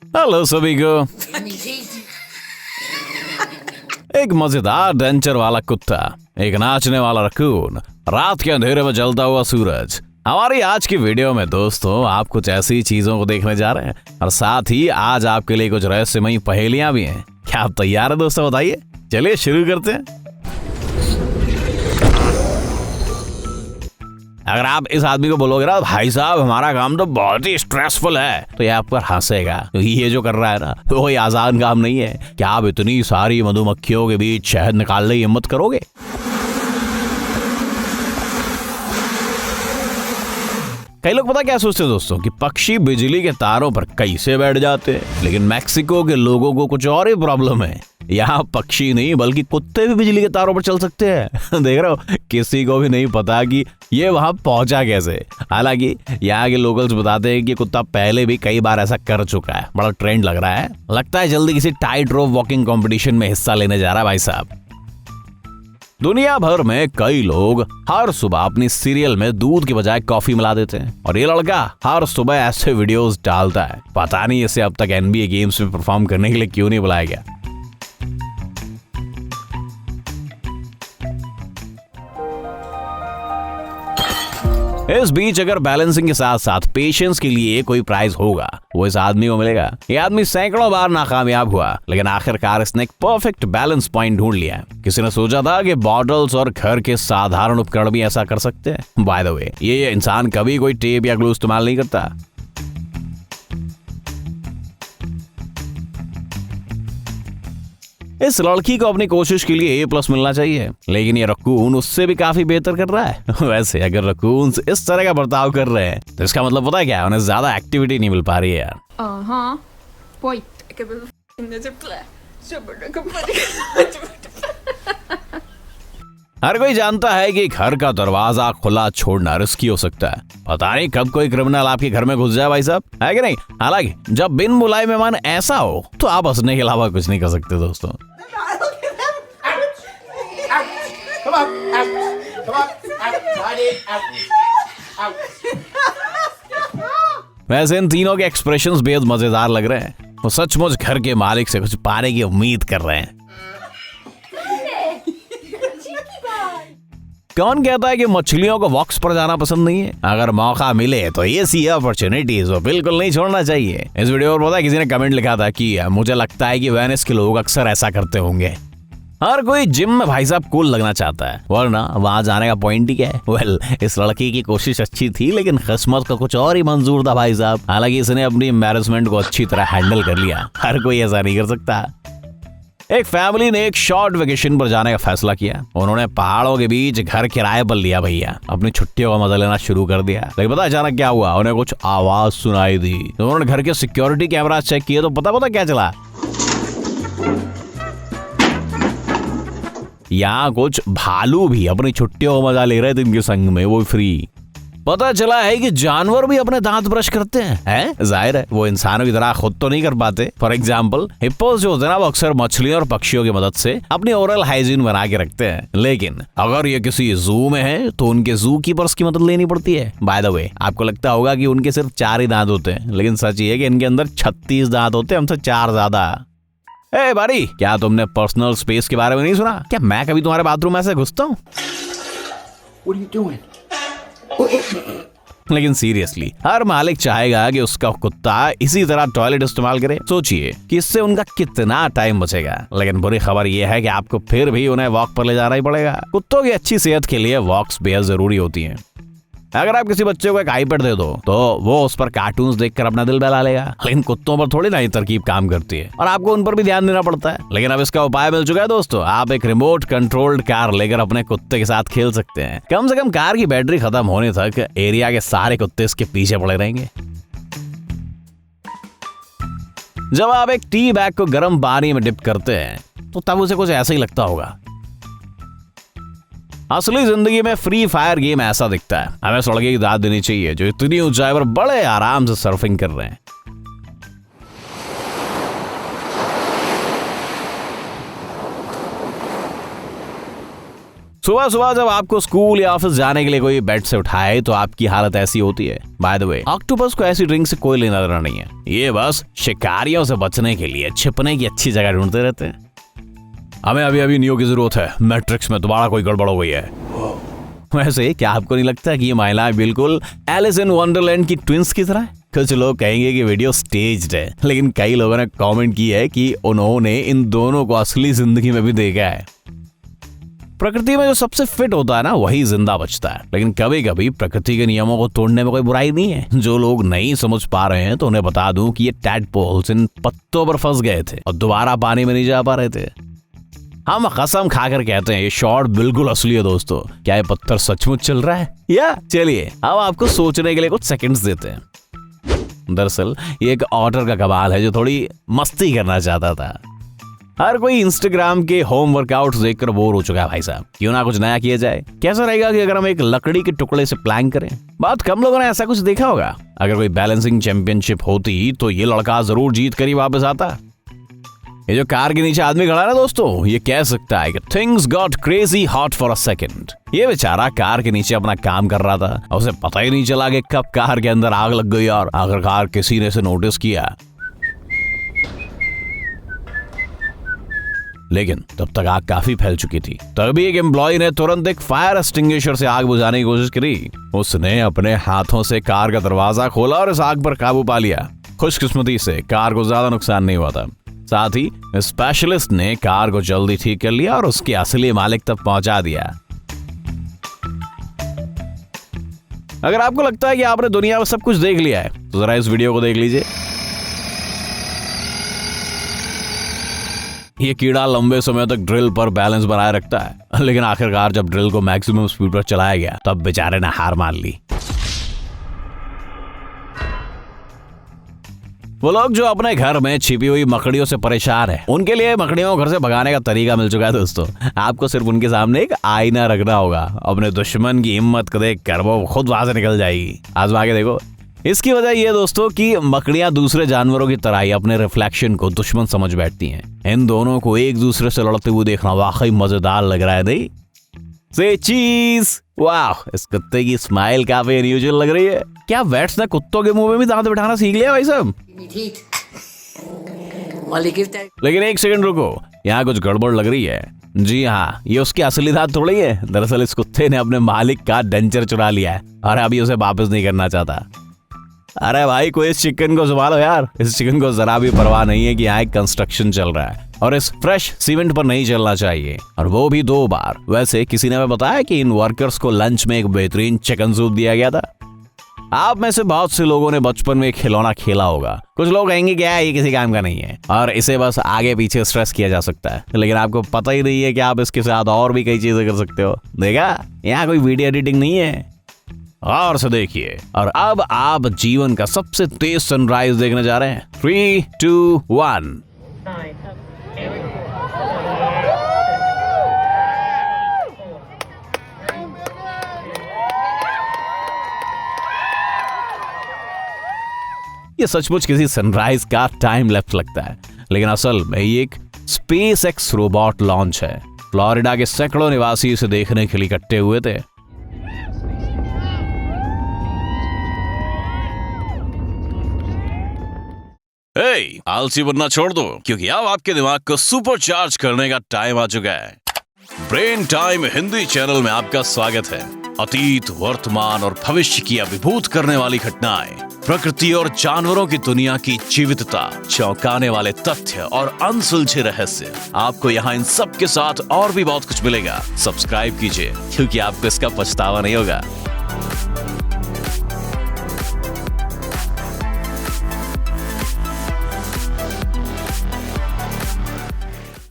Hello सभी को। एक मजेदार डेंचर वाला कुत्ता, एक नाचने वाला रकून, रात के अंधेरे में जलता हुआ सूरज। हमारी आज की वीडियो में दोस्तों आप कुछ ऐसी चीजों को देखने जा रहे हैं और साथ ही आज आपके लिए कुछ रहस्यमयी पहेलियां भी हैं। क्या आप तैयार है दोस्तों? बताइए, चलिए शुरू करते हैं। अगर आप इस आदमी को बोलोगे ना भाई साहब हमारा काम तो बहुत ही स्ट्रेसफुल है, तो ये आप पर हंसेगा। तो ये जो कर रहा है ना वो कोई आसान काम नहीं है। क्या आप इतनी सारी मधुमक्खियों के बीच शहद निकालने की हिम्मत करोगे? कई लोग पता क्या सोचते हैं दोस्तों कि पक्षी बिजली के तारों पर कैसे बैठ जाते हैं, लेकिन मैक्सिको के लोगों को कुछ और ही प्रॉब्लम है। यहाँ पक्षी नहीं बल्कि कुत्ते भी बिजली के तारों पर चल सकते हैं। देख रहे हो, किसी को भी नहीं पता कि ये वहां पहुंचा कैसे। हालांकि यहाँ के लोकल्स बताते हैं कि कुत्ता पहले भी कई बार ऐसा कर चुका है। बड़ा ट्रेंड लग रहा है, लगता है जल्दी किसी टाइट रोप वॉकिंग कंपटीशन में हिस्सा लेने जा रहा है भाई साहब। दुनिया भर में कई लोग हर सुबह अपनी सीरियल में दूध की बजाय कॉफी मिला देते हैं और ये लड़का हर सुबह ऐसे वीडियोस डालता है। पता नहीं इसे अब तक NBA गेम्स में परफॉर्म करने के लिए क्यों नहीं बुलाया गया। इस बीच अगर बैलेंसिंग के साथ साथ पेशेंस के लिए कोई प्राइज होगा वो इस आदमी को मिलेगा। ये आदमी सैकड़ों बार नाकामयाब हुआ, लेकिन आखिरकार इसने एक परफेक्ट बैलेंस पॉइंट ढूंढ लिया। किसी ने सोचा था कि बॉटल्स और घर के साधारण उपकरण भी ऐसा कर सकते हैं। बाय द वे, ये इंसान कभी कोई टेप या ग्लू इस्तेमाल नहीं करता। इस लड़की को अपनी कोशिश के लिए A+ मिलना चाहिए, लेकिन ये रकून उससे भी काफी बेहतर कर रहा है। वैसे अगर रकून इस तरह का बर्ताव कर रहे हैं तो इसका मतलब पता है क्या? उन्हें ज्यादा एक्टिविटी नहीं मिल पा रही है यार। हर कोई जानता है कि घर का दरवाजा खुला छोड़ना रिस्की हो सकता है। पता नहीं कब कोई क्रिमिनल आपके घर में घुस जाए भाई साहब, है कि नहीं? हालांकि जब बिन बुलाए मेहमान ऐसा हो तो आप हंसने के अलावा कुछ नहीं कर सकते दोस्तों। वैसे इन तीनों के एक्सप्रेशंस बेहद मजेदार लग रहे हैं। वो सचमुच घर के मालिक से कुछ पाने की उम्मीद कर रहे हैं। कौन कहता है कि मछलियों को वॉक्स पर जाना पसंद नहीं है? अगर मौका मिले तो ये सी अपॉर्चुनिटीज वो बिल्कुल नहीं छोड़ना चाहिए। इस वीडियो पर पता है किसी ने कमेंट लिखा था कि मुझे लगता है कि वेनिस के लोग अक्सर ऐसा करते होंगे। हर कोई जिम में भाई साहब कूल लगना चाहता है, वरना वहां जाने का पॉइंट ही क्या है? वेल, इस लड़की की कोशिश अच्छी थी लेकिन किस्मत का कुछ और ही मंजूर था भाई साहब। हालांकि इसने अपनी एम्बैरेसमेंट को अच्छी तरह हैंडल कर लिया। हर कोई ऐसा नहीं कर सकता। एक फैमिली ने एक शॉर्ट वेकेशन पर जाने का फैसला किया। उन्होंने पहाड़ों के बीच घर किराए पर लिया भैया। अपनी छुट्टियों का मजा लेना शुरू कर दिया। लेकिन पता अचानक क्या हुआ? उन्हें कुछ आवाज सुनाई दी। तो उन्होंने घर के सिक्योरिटी कैमरा चेक किए तो पता क्या चला? यहाँ कुछ भालू भी अपनी छुट्टियों का मजा ले रहे थे इनके संग में, वो फ्री। पता चला है कि जानवर भी अपने दांत ब्रश करते हैं। जाहिर है वो इंसानों की तरह खुद तो नहीं कर पाते। फॉर एग्जाम्पल हिप्पोस जो होते हैं ना, वो अक्सर मछलियों और पक्षियों की मदद से अपनी ओरल हाइजीन बना के रखते हैं। लेकिन अगर ये किसी जू में है तो उनके जू कीपर्स की मदद लेनी पड़ती है। बाय द वे, आपको लगता होगा कि उनके सिर्फ 4 ही दांत होते हैं, लेकिन सच ये है कि इनके अंदर 36 दांत होते हैं, हमसे 4 ज्यादा। ए भाई, क्या तुमने पर्सनल स्पेस के बारे में नहीं सुना? क्या मैं कभी तुम्हारे बाथरूम में ऐसे घुसता हूँ? लेकिन सीरियसली हर मालिक चाहेगा कि उसका कुत्ता इसी तरह टॉयलेट इस्तेमाल करे। सोचिए कि इससे उनका कितना टाइम बचेगा। लेकिन बुरी खबर यह है कि आपको फिर भी उन्हें वॉक पर ले जाना ही पड़ेगा। कुत्तों की अच्छी सेहत के लिए वॉक्स बेहद जरूरी होती हैं। अगर आप किसी बच्चे को एक आईपैड दे दो तो वो उस पर कार्टून्स देखकर अपना दिल बहला लेगा, लेकिन कुत्तों पर थोड़ी ना ये तरकीब काम करती है और आपको उन पर भी ध्यान देना पड़ता है। लेकिन अब इसका उपाय मिल चुका है दोस्तों। आप एक रिमोट कंट्रोल्ड कार लेकर अपने कुत्ते के साथ खेल सकते हैं। कम से कम कार की बैटरी खत्म होने तक एरिया के सारे कुत्ते इसके पीछे पड़े रहेंगे। जब आप एक टी बैग को गर्म पानी में डिप करते हैं तो तब उसे कुछ ऐसा ही लगता होगा। असली जिंदगी में फ्री फायर गेम ऐसा दिखता है। हमें इस लड़के की दाद देनी चाहिए जो इतनी ऊंचाई पर बड़े आराम से सर्फिंग कर रहे हैं। सुबह सुबह जब आपको स्कूल या ऑफिस जाने के लिए कोई बेड से उठाए तो आपकी हालत ऐसी होती है। बाय द वे, ऑक्टोपस को ऐसी ड्रिंक से कोई लेना देना नहीं है। ये बस शिकारियों से बचने के लिए छिपने की अच्छी जगह ढूंढते रहते हैं। हमें अभी अभी नियो की जरूरत है। मैट्रिक्स में दोबारा कोई गड़बड़ हो गई है। वैसे क्या आपको नहीं लगता कि ये महिलाएं बिल्कुल एलिस इन वंडरलैंड की ट्विंस की तरह है? कुछ लोग कहेंगे कि वीडियो स्टेज्ड है, लेकिन कई लोगों ने कमेंट की है कि उन्होंने इन दोनों को असली जिंदगी में भी देखा है। प्रकृति में जो सबसे फिट होता है ना, वही जिंदा बचता है। लेकिन कभी कभी प्रकृति के नियमों को तोड़ने में कोई बुराई नहीं है। जो लोग नहीं समझ पा रहे हैं तो उन्हें बता दूं कि ये टैडपोल्स इन पत्तों पर फंस गए थे और दोबारा पानी में नहीं जा पा रहे थे। हम कसम खाकर कहते हैं ये शॉट बिल्कुल असली है दोस्तों। क्या ये पत्थर सचमुच चल रहा है? या चलिए हम आपको सोचने के लिए कुछ सेकंड्स देते हैं। दरअसल ये एक ऑटर का कमाल है जो थोड़ी मस्ती करना चाहता था। हर कोई इंस्टाग्राम के होम वर्कआउट्स देखकर बोर हो चुका है भाई साहब। क्यों ना कुछ नया किया जाए? कैसा रहेगा कि अगर हम एक लकड़ी के टुकड़े से प्लैंक करें? बहुत कम लोगों ने ऐसा कुछ देखा होगा। अगर कोई बैलेंसिंग चैंपियनशिप होती तो ये लड़का जरूर जीत कर ही वापस आता। ये जो कार के नीचे आदमी खड़ा है ना दोस्तों, ये कह सकता है कि things got crazy hot for a second. ये बेचारा कार के नीचे अपना काम कर रहा था और उसे पता ही नहीं चला कि कब कार के अंदर आग लग गई और आखिरकार किसी ने इसे नोटिस किया। लेकिन तब तक आग काफी फैल चुकी थी। तभी एक एम्प्लॉय ने तुरंत एक फायर एक्सटिंग्विशर से आग बुझाने की कोशिश करी। उसने अपने हाथों से कार का दरवाजा खोला और इस आग पर काबू पा लिया। खुशकिस्मती से कार को ज्यादा नुकसान नहीं हुआ था। साथ ही स्पेशलिस्ट ने कार को जल्दी ठीक कर लिया और उसके असली मालिक तक पहुंचा दिया। अगर आपको लगता है कि आपने दुनिया में सब कुछ देख लिया है तो जरा इस वीडियो को देख लीजिए। ये कीड़ा लंबे समय तक ड्रिल पर बैलेंस बनाए रखता है, लेकिन आखिरकार जब ड्रिल को मैक्सिमम स्पीड पर चलाया गया तब बेचारे ने हार मान ली। वो लोग जो अपने घर में छिपी हुई मकड़ियों से परेशान हैं, उनके लिए मकड़ियों को घर से भगाने का तरीका मिल चुका है दोस्तों। आपको सिर्फ उनके सामने एक आईना रखना होगा। अपने दुश्मन की हिम्मत को देख कर वो खुद वहां से निकल जाएगी। आजमा के देखो। इसकी वजह ये दोस्तों कि मकड़ियां दूसरे जानवरों की तरह ही अपने रिफ्लेक्शन को दुश्मन समझ बैठती हैं। इन दोनों को एक दूसरे से लड़ते हुए देखना वाकई मजेदार लग रहा है, नहीं? से चीज। वाह, इस कुत्ते की स्माइल काफी अनयूजुअल लग रही है। क्या वेट्स ने कुत्तों के मुंह में भी दांत बिठाना सीख लिया भाई साहब? लेकिन एक सेकंड रुको, यहाँ कुछ गड़बड़ लग रही है। जी हाँ, ये उसकी असली दांत थोड़ी है। दरअसल इस कुत्ते ने अपने मालिक का डेंचर चुरा लिया है और अभी उसे वापस नहीं करना चाहता। अरे भाई, कोई इस चिकन को संभालो यार। इस चिकन को जरा भी परवाह नहीं है कि यहाँ एक कंस्ट्रक्शन चल रहा है और इस फ्रेश सीमेंट पर नहीं चलना चाहिए, और वो भी 2 बार। वैसे किसी ने हमें बताया कि इन वर्कर्स को लंच में एक बेहतरीन चिकन सूप दिया गया था। आप में से बहुत से लोगों ने बचपन में खिलौना खेला होगा। कुछ लोग कहेंगे क्या ये किसी काम का नहीं है और इसे बस आगे पीछे स्ट्रेस किया जा सकता है, लेकिन आपको पता ही नहीं है कि आप इसके साथ और भी कई चीजें कर सकते हो। देखा, यहाँ कोई वीडियो एडिटिंग नहीं है। और से देखिए। और अब आप जीवन का सबसे तेज सनराइज देखने जा रहे हैं। 3, 2, 1। ये सचमुच किसी सनराइज का टाइम लैप्स लगता है, लेकिन असल में ये एक SpaceX रोबोट लॉन्च है। फ्लोरिडा के सैकड़ों निवासी इसे देखने के लिए इकट्ठे हुए थे। आलसी बनना छोड़ दो, क्योंकि अब आपके दिमाग को सुपर चार्ज करने का टाइम आ चुका है। ब्रेन टाइम हिंदी चैनल में आपका स्वागत है। अतीत, वर्तमान और भविष्य की अभिभूत करने वाली घटनाएं, प्रकृति और जानवरों की दुनिया की जीवितता, चौंकाने वाले तथ्य और अनसुलझे रहस्य। आपको यहाँ इन सब के साथ और भी बहुत कुछ मिलेगा। सब्सक्राइब कीजिए, क्योंकि आपको इसका पछतावा नहीं होगा।